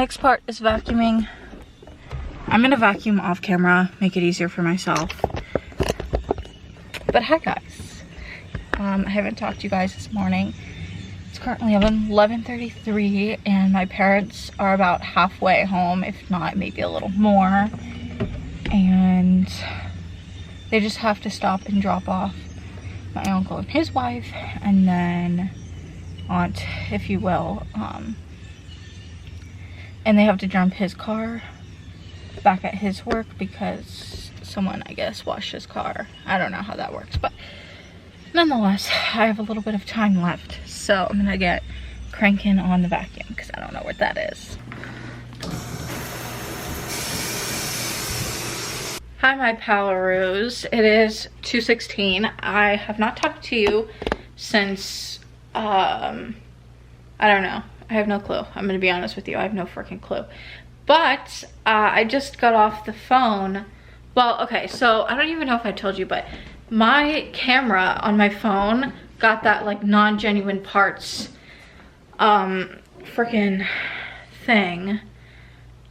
next part is vacuuming. I'm gonna vacuum off camera, make it easier for myself. But hi guys. I haven't talked to you guys this morning. It's currently 11:33 and my parents are about halfway home, if not maybe a little more. And they just have to stop and drop off my uncle and his wife, and then aunt, if you will. And they have to jump his car back at his work because someone, I guess, washed his car. I don't know how that works, but nonetheless, I have a little bit of time left, so I'm gonna get cranking on the vacuum because I don't know what that is. Hi, my Palaroos. It is 2:16. I have not talked to you since, I don't know. I have no clue. I'm gonna be honest with you. I have no freaking clue. But I just got off the phone. Well, okay, so I don't even know if I told you, but my camera on my phone got that like non-genuine parts freaking thing,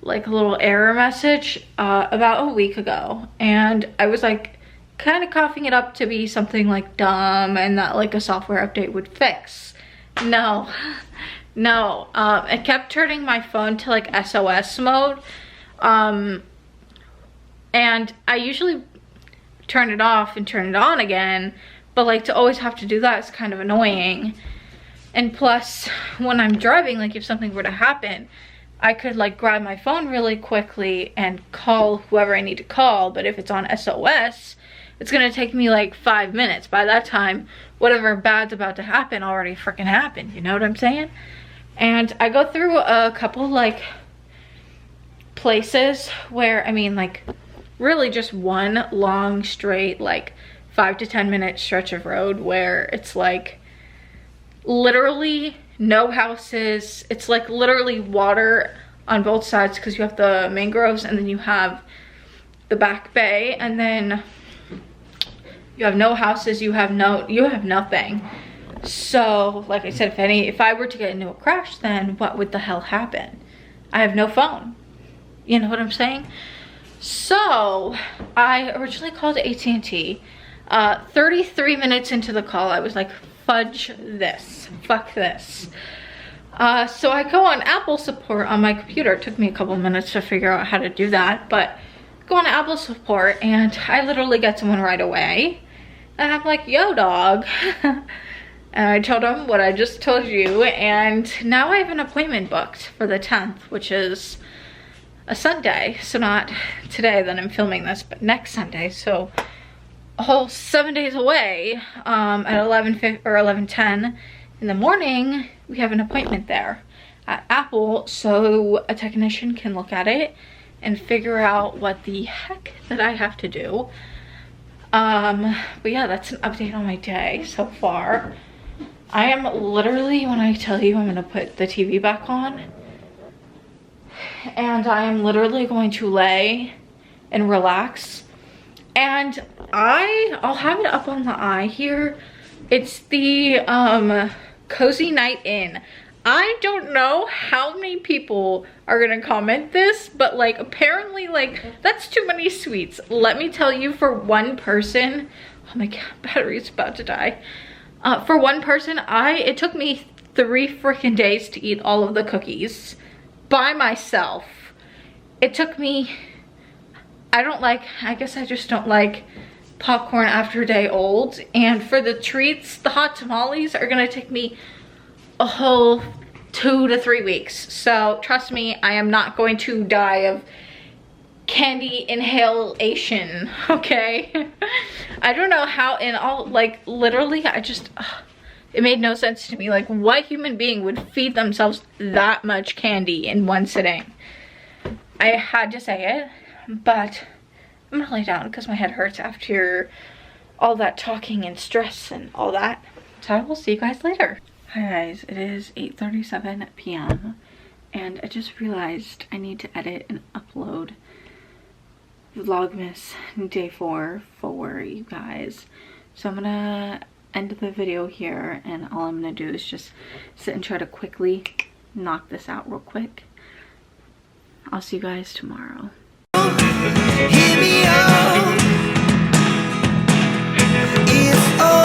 like a little error message about a week ago, and I was like kind of coughing it up to be something like dumb and that like a software update would fix. No, it kept turning my phone to like SOS mode, and I usually turn it off and turn it on again, but like to always have to do that is kind of annoying. And plus, when I'm driving, like if something were to happen, I could like grab my phone really quickly and call whoever I need to call, but if it's on SOS, it's gonna take me like 5 minutes. By that time, whatever bad's about to happen already freaking happened, you know what I'm saying? And I go through a couple like places where, I mean like really just one long straight like 5 to 10 minute stretch of road where it's like literally no houses. It's like literally water on both sides because you have the mangroves and then you have the back bay, and then you have no houses, you have nothing. So like I said, if I were to get into a crash, then what would the hell happen? I have no phone, you know what I'm saying? So I originally called AT&T. 33 minutes into the call, I was like, fudge this, fuck this. So I go on Apple support on my computer. It took me a couple minutes to figure out how to do that, but go on Apple support and I literally get someone right away. And I'm like, yo dog. And I told him what I just told you, and now I have an appointment booked for the 10th, which is a Sunday. So not today that I'm filming this, but next Sunday. So a whole 7 days away, at 11:10 in the morning, we have an appointment there at Apple, so a technician can look at it and figure out what the heck that I have to do. But yeah, that's an update on my day so far. I am literally, when I tell you I'm gonna put the TV back on, and I am literally going to lay and relax. And I'll have it up on the eye here. It's the Cozy Night Inn. I don't know how many people are gonna comment this, but like apparently like that's too many sweets. Let me tell you, for one person, oh my god, battery's about to die. For one person, it took me 3 freaking days to eat all of the cookies by myself. It took me, I guess I just don't like popcorn after a day old. And for the treats, the hot tamales are gonna take me a whole 2 to 3 weeks. So trust me, I am not going to die of candy inhalation, okay? I don't know how, and all like literally it made no sense to me. Like, what human being would feed themselves that much candy in one sitting? I had to say it, but I'm gonna lay down because my head hurts after all that talking and stress and all that. So I will see you guys later. Hi guys, it is 8:37 p.m. and I just realized I need to edit and upload Vlogmas day 4 for you guys. So I'm gonna end the video here, and all I'm gonna do is just sit and try to quickly knock this out real quick. I'll see you guys tomorrow. Hear me